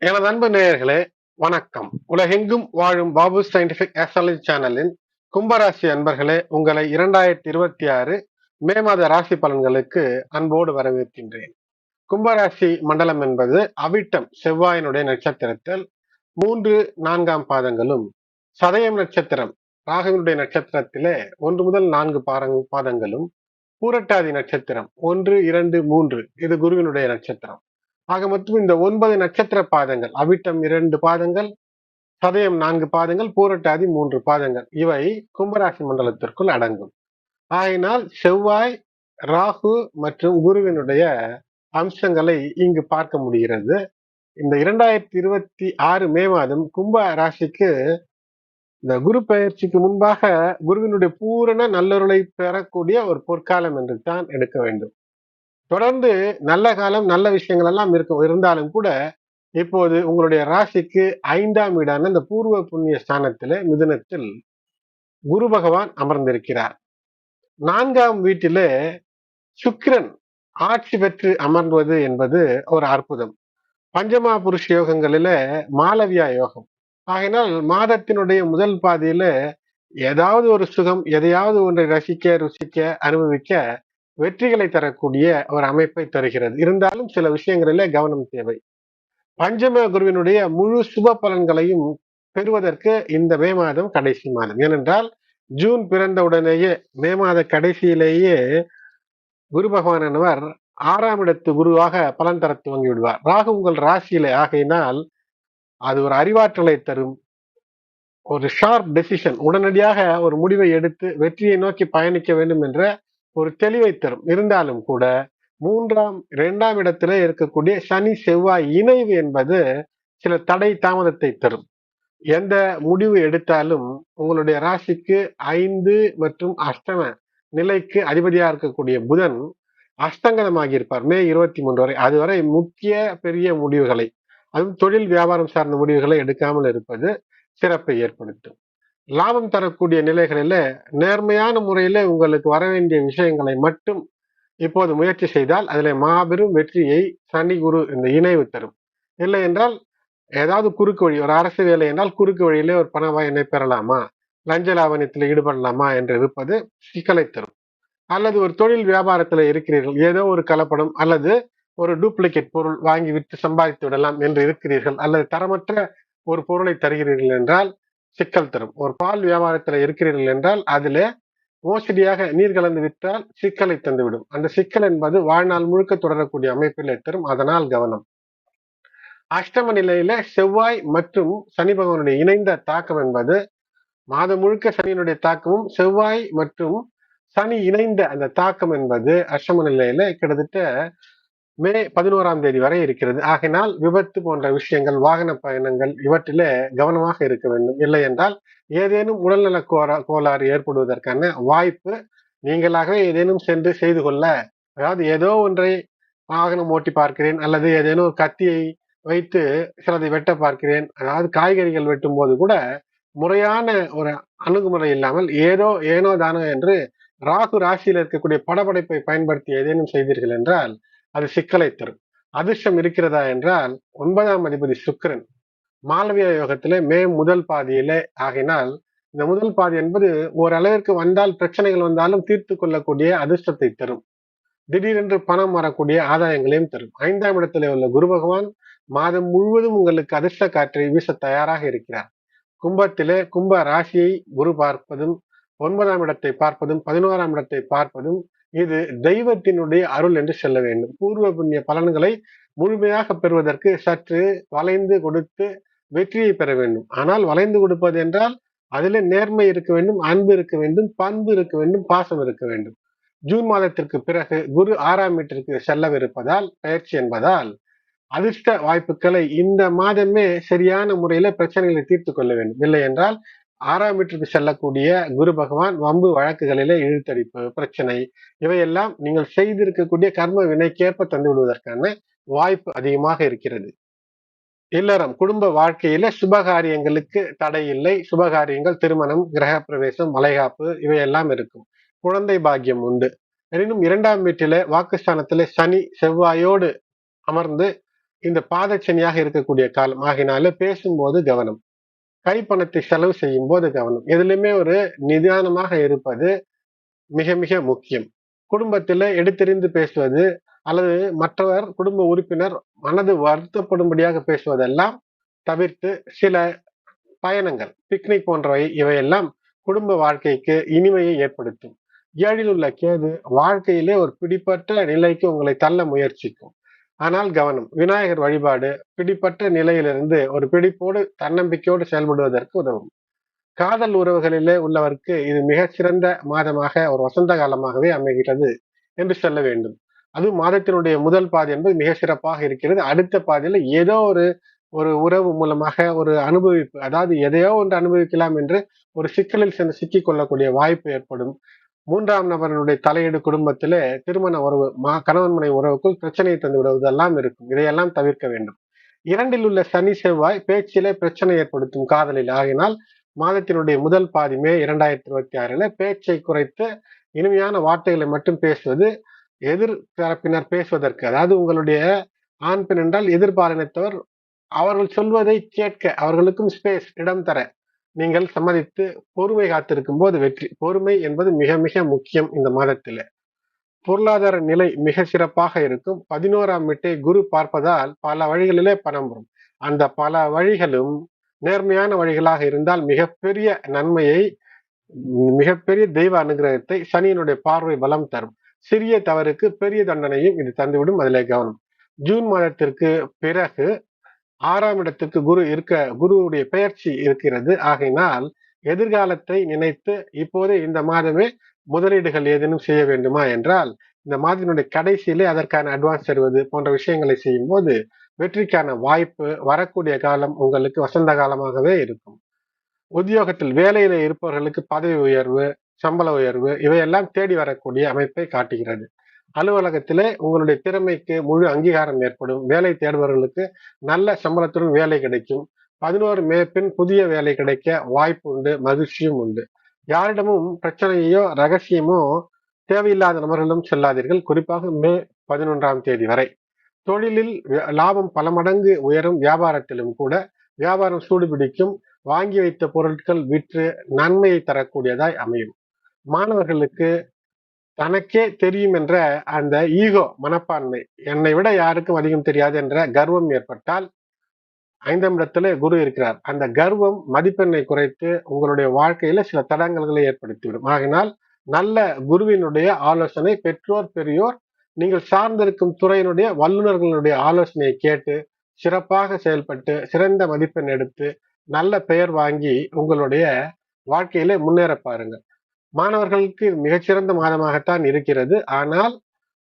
எனது அன்பு நேயர்களே, வணக்கம். உலகெங்கும் வாழும் பாபு சயின்டிபிக் ஆஸ்ட்ராலஜி சேனலின் கும்பராசி அன்பர்களே, உங்களை 2026 மே மாத ராசி பலன்களுக்கு அன்போடு வரவேற்கின்றேன். கும்பராசி மண்டலம் என்பது அவிட்டம் செவ்வாயினுடைய நட்சத்திரத்தில் 3, 4ஆம் பாதங்களும், சதயம் நட்சத்திரம் ராகுவினுடைய நட்சத்திரத்திலே 1 முதல் 4 பாதங்களும், பூரட்டாதி நட்சத்திரம் 1, 2, 3 இது குருவினுடைய நட்சத்திரம். ஆக மொத்தம் இந்த 9 நட்சத்திர பாதங்கள், அவிட்டம் 2 பாதங்கள், சதயம் 4 பாதங்கள், பூரட்டாதி 3 பாதங்கள், இவை கும்பராசி மண்டலத்திற்குள் அடங்கும். ஆகையினால் செவ்வாய், ராகு மற்றும் குருவினுடைய அம்சங்களை இங்கு பார்க்க முடிகிறது. இந்த 2026 மே மாதம் கும்ப ராசிக்கு இந்த குரு பெயர்ச்சிக்கு முன்பாக குருவினுடைய பூரண நல்லருளை பெறக்கூடிய ஒரு பொற்காலம் என்று தான் எடுக்க வேண்டும். தொடர்ந்து நல்ல காலம், நல்ல விஷயங்கள் எல்லாம் இருந்தாலும் கூட இப்போது உங்களுடைய ராசிக்கு 5ஆம் வீடான இந்த பூர்வ புண்ணிய ஸ்தானத்திலே மிதுனத்தில் குரு பகவான் அமர்ந்திருக்கிறார். 4ஆம் வீட்டிலே சுக்கிரன் ஆட்சி பெற்று அமர்வது என்பது ஒரு அற்புதம். பஞ்சமா புருஷ யோகங்களில மாலவியா யோகம். ஆகையினால் மாதத்தினுடைய முதல் பாதியில ஏதாவது ஒரு சுகம், எதையாவது ஒன்றை ரசிக்க, ருசிக்க, அனுபவிக்க வெற்றிகளை தரக்கூடிய ஒரு அமைப்பை தருகிறது. இருந்தாலும் சில விஷயங்களிலே கவனம் தேவை. பஞ்சம குருவினுடைய முழு சுப பலன்களையும் பெறுவதற்கு இந்த மே மாதம் கடைசி மாதம். ஏனென்றால் ஜூன் பிறந்த உடனேயே மே மாத கடைசியிலேயே குரு பகவானவர் 6ஆம் இடத்து குருவாக பலன் தர துவங்கி விடுவார். ராகு உங்கள் ராசியிலே ஆகையினால் அது ஒரு அறிவாற்றலை தரும், ஒரு ஷார்ப் டெசிஷன், உடனடியாக ஒரு முடிவை எடுத்து வெற்றியை நோக்கி பயணிக்க வேண்டும் என்ற ஒரு தெளிவை தரும். இருந்தாலும் கூட 2ஆம் இடத்திலே இருக்கக்கூடிய சனி செவ்வாய் இணைவு என்பது சில தடை தாமதத்தை தரும். எந்த முடிவு எடுத்தாலும் உங்களுடைய ராசிக்கு 5 மற்றும் அஷ்டம நிலைக்கு அதிபதியா இருக்கக்கூடிய புதன் அஸ்தங்கதமாகி இருப்பார் மே 23 வரை. அதுவரை முக்கிய பெரிய முடிவுகளை, அதுவும் தொழில் வியாபாரம் சார்ந்த முடிவுகளை எடுக்காமல் இருப்பது சிறப்பை ஏற்படுத்தும். லாபம் தரக்கூடிய நிலைகளில நேர்மையான முறையில உங்களுக்கு வர வேண்டிய விஷயங்களை மட்டும் இப்போது முயற்சி செய்தால் அதில் மாபெரும் வெற்றியை சனி குரு இந்த இணைவு தரும். இல்லை என்றால் ஏதாவது குறுக்கு வழி, ஒரு அரசு வேலை என்றால் குறுக்கு வழியிலே ஒரு பண வாயினை பெறலாமா, லஞ்ச லாவணியத்தில் ஈடுபடலாமா என்று இருப்பது சிக்கலை தரும். அல்லது ஒரு தொழில் வியாபாரத்தில் இருக்கிறீர்கள், ஏதோ ஒரு கலப்படம் அல்லது ஒரு டூப்ளிகேட் பொருள் வாங்கி விட்டு சம்பாதித்து விடலாம் என்று இருக்கிறீர்கள், அல்லது தரமற்ற ஒரு பொருளை தருகிறீர்கள் என்றால் சிக்கல் தரும். ஒரு பால் வியாபாரத்தில் இருக்கிறீர்கள் என்றால் அதிலே மோசடியாக நீர் கலந்து விட்டால் சிக்கலை தந்துவிடும். அந்த சிக்கல் என்பது வாழ்நாள் முழுக்க தொடரக்கூடிய அமைப்பில் தரும். அதனால் கவனம். அஷ்டம நிலையில செவ்வாய் மற்றும் சனி பகவானுடைய இணைந்த தாக்கம் என்பது மாதம் முழுக்க சனியினுடைய தாக்கமும், செவ்வாய் மற்றும் சனி இணைந்த அந்த தாக்கம் என்பது அஷ்டம நிலையில கிட்டத்தட்ட மே 11ஆம் தேதி வரை இருக்கிறது. ஆகினால் விபத்து போன்ற விஷயங்கள், வாகன பயணங்கள் இவற்றிலே கவனமாக இருக்க வேண்டும். இல்லை என்றால் ஏதேனும் உடல்நல கோளாறு ஏற்படுவதற்கான வாய்ப்பு, நீங்களாகவே ஏதேனும் சென்று செய்து கொள்ள, அதாவது ஏதோ ஒன்றை வாகனம் ஓட்டி பார்க்கிறேன் அல்லது ஏதேனும் கத்தியை வைத்து சிலதை வெட்ட பார்க்கிறேன், அதாவது காய்கறிகள் வெட்டும் போது கூட முறையான ஒரு அணுகுமுறை இல்லாமல் ஏனோ தானோ என்று ராகு ராசியில் இருக்கக்கூடிய படபடைப்பை பயன்படுத்தி ஏதேனும் செய்தீர்கள் என்றால் அது சிக்கலை தரும். அதிர்ஷ்டம் இருக்கிறதா என்றால் 9ஆம் அதிபதி சுக்கிரன் மாலவியா யோகத்திலே மே முதல் பாதியிலே ஆகினால் இந்த முதல் பாதி என்பது ஓரளவிற்கு வந்தால், பிரச்சனைகள் வந்தாலும் தீர்த்து கொள்ளக்கூடிய அதிர்ஷ்டத்தை தரும். திடீரென்று பணம் வரக்கூடிய ஆதாயங்களையும் தரும். 5ஆம் இடத்திலே உள்ள குரு பகவான் மாதம் முழுவதும் உங்களுக்கு அதிர்ஷ்ட காற்றை வீச தயாராக இருக்கிறார். கும்பத்திலே கும்ப ராசியை குரு பார்ப்பதும், 9ஆம் இடத்தை பார்ப்பதும், 11ஆம் இடத்தை பார்ப்பதும் இது தெய்வத்தினுடைய அருள் என்று சொல்ல வேண்டும். பூர்வ புண்ணிய பலன்களை முழுமையாக பெறுவதற்கு சற்று வளைந்து கொடுத்து வெற்றியை பெற வேண்டும். ஆனால் வளைந்து கொடுப்பது என்றால் அதிலே நேர்மை இருக்க வேண்டும், அன்பு இருக்க வேண்டும், பண்பு இருக்க வேண்டும், பாசம் இருக்க வேண்டும். ஜூன் மாதத்திற்கு பிறகு குரு 6ஆம் வீட்டிற்கு செல்லவிருப்பதால், பயிற்சி என்பதால் அதிர்ஷ்ட வாய்ப்புகளை இந்த மாதமே சரியான முறையில பிரச்சனைகளை தீர்த்து கொள்ள வேண்டும். இல்லை என்றால் 6ஆம் வீட்டிற்கு செல்லக்கூடிய குரு பகவான் வம்பு வழக்குகளிலே இழுத்தடிப்பு, பிரச்சனை இவையெல்லாம் நீங்கள் செய்திருக்கக்கூடிய கர்ம வினைக்கேற்ப தந்து விடுவதற்கான வாய்ப்பு அதிகமாக இருக்கிறது. இல்லறம் குடும்ப வாழ்க்கையில சுபகாரியங்களுக்கு தடை இல்லை. சுபகாரியங்கள், திருமணம், கிரக பிரவேசம், மலைகாப்பு இவையெல்லாம் இருக்கும். குழந்தை பாக்கியம் உண்டு. எனினும் 2ஆம் வீட்டில வாக்குஸ்தானத்திலே சனி செவ்வாயோடு அமர்ந்து இந்த பாதச்சனியாக இருக்கக்கூடிய காலம் ஆகினால பேசும்போது கவனம், கைப்பணத்தை செலவு செய்யும் போது கவனம், எதுலையுமே ஒரு நிதானமாக இருப்பது மிக மிக முக்கியம். குடும்பத்தில எடுத்தெறிந்து பேசுவது அல்லது மற்றவர் குடும்ப உறுப்பினர் மனது வருத்தப்படும்படியாக பேசுவதெல்லாம் தவிர்த்து, சில பயணங்கள், பிக்னிக் போன்றவை இவையெல்லாம் குடும்ப வாழ்க்கைக்கு இனிமையை ஏற்படுத்தும். 7ல் உள்ள கேது வாழ்க்கையிலே ஒரு பிடிப்பற்ற நிலைக்கு உங்களை தள்ள முயற்சிக்கும். ஆனால் கவனம், விநாயகர் வழிபாடு பிடிப்பற்ற நிலையிலிருந்து ஒரு பிடிப்போடு தன்னம்பிக்கையோடு செயல்படுவதற்கு உதவும். காதல் உறவுகளிலே உள்ளவருக்கு இது மிகச்சிறந்த மாதமாக, ஒரு வசந்த காலமாகவே அமைகிறது என்று சொல்ல வேண்டும். அதுவும் மாதத்தினுடைய முதல் பாதி என்பது மிக சிறப்பாக இருக்கிறது. அடுத்த பாதியில ஏதோ ஒரு ஒரு உறவு மூலமாக ஒரு அனுபவிப்பு, அதாவது எதையோ ஒன்று அனுபவிக்கலாம் என்று ஒரு சிக்கலில் சென்று சிக்கிக் கொள்ளக்கூடிய வாய்ப்பு ஏற்படும். 3ஆம் நபர்களுடைய தலையீடு குடும்பத்திலே திருமண உறவு, கணவன் மனைவி உறவுக்குள் பிரச்சனையை தந்து விடுவதெல்லாம் இருக்கும். இதையெல்லாம் தவிர்க்க வேண்டும். 2ல் உள்ள சனி செவ்வாய் பேச்சிலே பிரச்சனை ஏற்படுத்தும் காதலில். ஆகினால் மாதத்தினுடைய முதல் பாதி மே 2026ல பேச்சை குறைத்து இனிமையான வார்த்தைகளை மட்டும் பேசுவது, எதிர் தரப்பினர் பேசுவதற்கு, அதாவது உங்களுடைய ஆண் பெண் என்றால் எதிர்பாலினத்தவர், அவர்கள் சொல்வதை கேட்க அவர்களுக்கும் ஸ்பேஸ், இடம் தர நீங்கள் சம்மதித்து பொறுமை காத்திருக்கும் போது வெற்றி. பொறுமை என்பது மிக மிக முக்கியம் இந்த மாதத்திலே. பொருளாதார நிலை மிக சிறப்பாக இருக்கும். 11ஆம் வீட்டை குரு பார்ப்பதால் பல வழிகளிலே பணம் வரும். அந்த பல வழிகளும் நேர்மையான வழிகளாக இருந்தால் மிகப்பெரிய நன்மையை, மிகப்பெரிய தெய்வ அனுகிரகத்தை சனியினுடைய பார்வை பலம் தரும். சிறிய தவறுக்கு பெரிய தண்டனையும் இது தந்துவிடும், அதிலே கவனம். ஜூன் மாதத்திற்கு பிறகு 6ஆம் இடத்துக்கு குருவுடைய பெயர்ச்சி இருக்கிறது. ஆகையினால் எதிர்காலத்தை நினைத்து இப்போதே இந்த மாதமே முதலீடுகள் ஏதேனும் செய்ய வேண்டுமா என்றால், இந்த மாதத்தினுடைய கடைசியிலே அதற்கான அட்வான்ஸ் தருவது போன்ற விஷயங்களை செய்யும் போது வெற்றிக்கான வாய்ப்பு, வரக்கூடிய காலம் உங்களுக்கு வசந்த காலமாகவே இருக்கும். உத்தியோகத்தில் வேலையில இருப்பவர்களுக்கு பதவி உயர்வு, சம்பள உயர்வு இவையெல்லாம் தேடி வரக்கூடிய அமைப்பை காட்டுகிறது. அலுவலகத்திலே உங்களுடைய திறமைக்கு முழு அங்கீகாரம் ஏற்படும். வேலை தேடுபவர்களுக்கு நல்ல சம்பளத்துடன் வேலை கிடைக்கும். 11 மே பின் புதிய வேலை கிடைக்க வாய்ப்பு உண்டு, மகிழ்ச்சியும் உண்டு. யாரிடமும் பிரச்சனையோ ரகசியமோ தேவையில்லாத நபர்களும் செல்லாதீர்கள், குறிப்பாக மே 11ஆம் தேதி வரை. தொழிலில் லாபம் பல மடங்கு உயரும். வியாபாரத்திலும் கூட வியாபாரம் சூடுபிடிக்கும். வாங்கி வைத்த பொருட்கள் விற்று நன்மையை தரக்கூடியதாய் அமையும். மாணவர்களுக்கு தனக்கே தெரியும் என்ற அந்த ஈகோ மனப்பான்மை, என்னை விட யாருக்கும் அதிகம் தெரியாது என்ற கர்வம் ஏற்பட்டால், 5ஆம் இடத்துல குரு இருக்கிறார், அந்த கர்வம் மதிப்பெண்ணை குறைத்து உங்களுடைய வாழ்க்கையில சில தடங்கல்களை ஏற்படுத்திவிடும். ஆகினால் நல்ல குருவினுடைய ஆலோசனை, பெற்றோர் பெரியோர் நீங்கள் சார்ந்திருக்கும் துறையினுடைய வல்லுநர்களுடைய ஆலோசனையை கேட்டு சிறப்பாக செயல்பட்டு சிறந்த மதிப்பெண் எடுத்து நல்ல பெயர் வாங்கி உங்களுடைய வாழ்க்கையிலே முன்னேற பாருங்க. மாணவர்களுக்கு மிகச்சிறந்த மாதமாகத்தான் இருக்கிறது. ஆனால்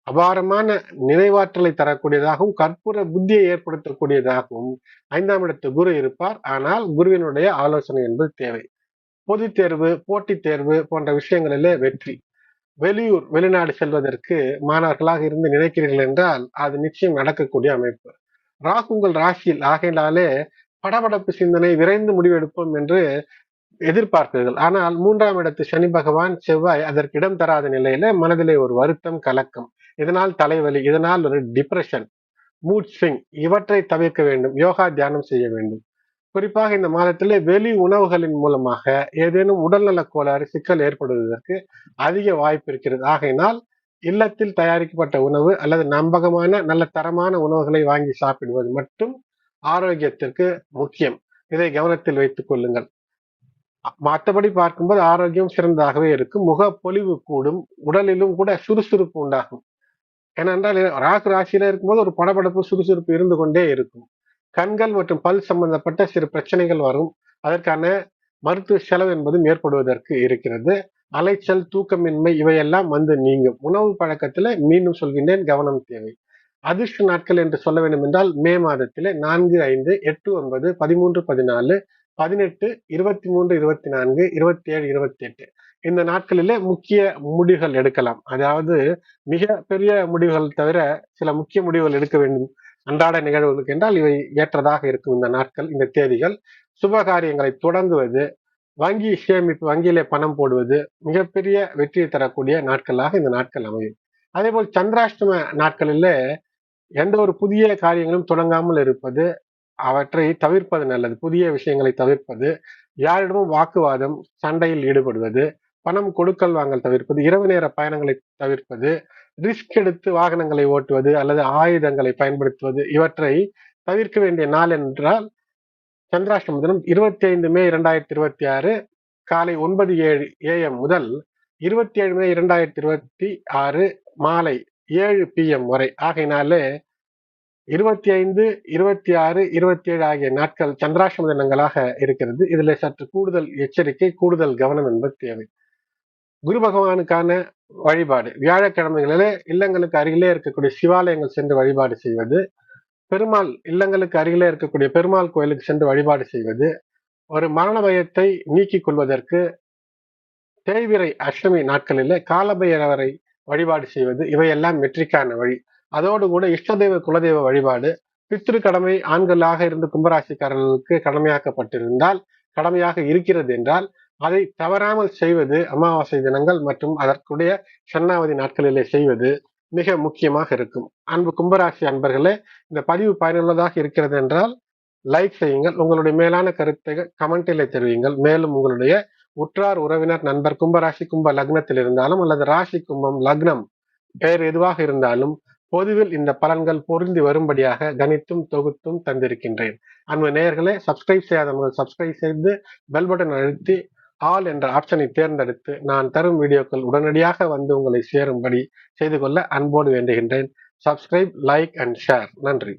அபாரமான நினைவாற்றலை தரக்கூடியதாகவும் கற்பூர புத்தியை ஏற்படுத்தக்கூடியதாகவும் 5ஆம் இடத்து குரு இருப்பார். ஆனால் குருவினுடைய ஆலோசனை என்பது தேவை. பொதுத் தேர்வு, போட்டித் தேர்வு போன்ற விஷயங்களிலே வெற்றி. வெளியூர் வெளிநாடு செல்வதற்கு மாணவர்களாக இருந்து நினைக்கிறீர்கள் என்றால் அது நிச்சயம் நடக்கக்கூடிய அமைப்பு. ராகு உங்கள் ராசியில் ஆகையினாலே படபடப்பு சிந்தனை, விரைந்து முடிவெடுப்போம் என்று எதிர்பார்ப்பீர்கள். ஆனால் 3ஆம் இடத்து சனி பகவான் செவ்வாய் அதற்கு இடம் தராத நிலையில மனதிலே ஒரு வருத்தம், கலக்கம், இதனால் தலைவலி, இதனால் ஒரு டிப்ரெஷன், மூட் ஸ்விங் இவற்றை தவிர்க்க வேண்டும். யோகா தியானம் செய்ய வேண்டும். குறிப்பாக இந்த மாதத்திலே வெளி உணவுகளின் மூலமாக ஏதேனும் உடல்நல கோளாறு, சிக்கல் ஏற்படுவதற்கு அதிக வாய்ப்பு இருக்கிறது. ஆகையினால் இல்லத்தில் தயாரிக்கப்பட்ட உணவு அல்லது நம்பகமான நல்ல தரமான உணவுகளை வாங்கி சாப்பிடுவது மட்டும் ஆரோக்கியத்திற்கு முக்கியம். இதை கவனத்தில் வைத்துக் கொள்ளுங்கள். மற்றபடி பார்க்கும்போது ஆரோக்கியம் சிறந்ததாகவே இருக்கும். முகப்பொலிவு கூடும். உடலிலும் கூட சுறுசுறுப்பு உண்டாகும். ஏனென்றால் ராகு ராசியில இருக்கும்போது ஒரு படபடப்பு, சுறுசுறுப்பு இருந்து கொண்டே இருக்கும். கண்கள் மற்றும் பல் சம்பந்தப்பட்ட சிறு பிரச்சனைகள் வரும். அதற்கான மருத்துவ செலவு என்பதும் ஏற்படுவதற்கு இருக்கிறது. அலைச்சல், தூக்கமின்மை இவையெல்லாம் வந்து நீங்கும். உணவு பழக்கத்துல மீண்டும் சொல்கின்றேன், கவனம் தேவை. அதிர்ஷ்ட நாட்கள் என்று சொல்ல வேண்டும் என்றால் மே மாதத்திலே 4, 5, 8, 9, 13, 14, 18, 23, 24, 27, 28 இந்த நாட்களிலே முக்கிய முடிவுகள் எடுக்கலாம். அதாவது மிக பெரிய முடிவுகள் தவிர சில முக்கிய முடிவுகள் எடுக்க வேண்டும் அன்றாட நிகழ்வுகளுக்கு என்றால் இவை ஏற்றதாக இருக்கும். இந்த நாட்கள், இந்த தேதிகள். சுப காரியங்களை தொடங்குவது, வங்கி சேமிப்பு, வங்கியிலே பணம் போடுவது மிகப்பெரிய வெற்றியை தரக்கூடிய நாட்களாக இந்த நாட்கள் அமையும். அதே போல் சந்திராஷ்டம நாட்களிலே எந்த ஒரு புதிய காரியங்களும் தொடங்காமல் இருப்பது, அவற்றை தவிர்ப்பது நல்லது. புதிய விஷயங்களை தவிர்ப்பது, யாரிடமும் வாக்குவாதம், சண்டையில் ஈடுபடுவது, பணம் கொடுக்கல் வாங்கல் தவிர்ப்பது, இரவு நேர பயணங்களை தவிர்ப்பது, ரிஸ்க் எடுத்து வாகனங்களை ஓட்டுவது அல்லது ஆயுதங்களை பயன்படுத்துவது, இவற்றை தவிர்க்க வேண்டிய நாள் என்றால் சந்திராஷ்டம தினம் 25 மே 2026 காலை 9:07 AM முதல் 27 மே 2026 மாலை 7 PM வரை. ஆகையினாலே 25, 26, 27 ஆகிய நாட்கள் சந்திராஷ்டம தினங்களாக இருக்கிறது. இதில் சற்று கூடுதல் எச்சரிக்கை, கூடுதல் கவனம் என்பது தேவை. குரு பகவானுக்கான வழிபாடு வியாழக்கிழமைகளிலே இல்லங்களுக்கு அருகிலே இருக்கக்கூடிய சிவாலயங்கள் சென்று வழிபாடு செய்வது, பெருமாள் இல்லங்களுக்கு அருகிலே இருக்கக்கூடிய பெருமாள் கோயிலுக்கு சென்று வழிபாடு செய்வது, ஒரு மரண பயத்தை நீக்கிக் கொள்வதற்கு தேய்பிறை அஷ்டமி நாட்களிலே காலபைரவரை வழிபாடு செய்வது, இவையெல்லாம் வெற்றிக்கான வழி. அதோடு கூட இஷ்டதெய்வ குலதெய்வ வழிபாடு, பித்ரு கடமை ஆண்களாக இருந்து கும்பராசிக்காரர்களுக்கு கடமையாக்கப்பட்டிருந்தால், கடமையாக இருக்கிறது என்றால் அதை தவறாமல் செய்வது, அமாவாசை தினங்கள் மற்றும் அதற்குடைய சன்னாவதி நாட்களிலே செய்வது மிக முக்கியமாக இருக்கும். அன்பு கும்பராசி அன்பர்களே, இந்த பதிவு பயனுள்ளதாக இருக்கிறது என்றால் லைக் செய்யுங்கள். உங்களுடைய மேலான கருத்தை கமெண்டிலே தெரிவியுங்கள். மேலும் உங்களுடைய உற்றார் உறவினர் நண்பர் கும்பராசி கும்ப லக்னத்தில் இருந்தாலும் அல்லது ராசி கும்பம் லக்னம் பெயர் எதுவாக இருந்தாலும் பொதுவில் இந்த பலன்கள் பொருந்தி வரும்படியாக கணித்தும் தொகுத்தும் தந்திருக்கின்றேன். அன்பு நேயர்களே, சப்ஸ்கிரைப் செய்யாதவர்கள் சப்ஸ்கிரைப் செய்து பெல் பட்டன் அழுத்தி ஆல் என்ற ஆப்ஷனை தேர்ந்தெடுத்து நான் தரும் வீடியோக்கள் உடனடியாக வந்து உங்களை சேரும்படி செய்து கொள்ள அன்போடு வேண்டுகின்றேன். Subscribe, like and share. நன்றி.